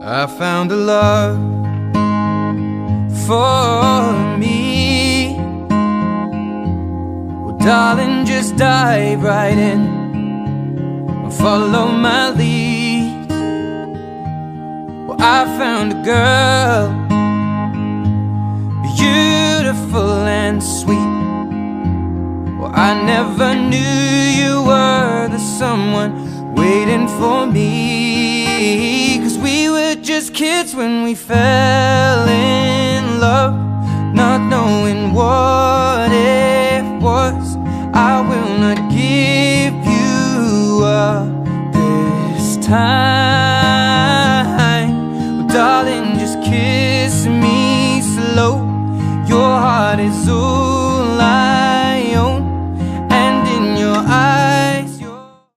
I found a love for me. Well, darling, just dive right in and follow my lead. Well, I found a girl, beautiful and sweet. Well, I never knew you were the someone waiting for me. 'Cause we were just kids when we fell in love, not knowing what it was. I will not give you up this time.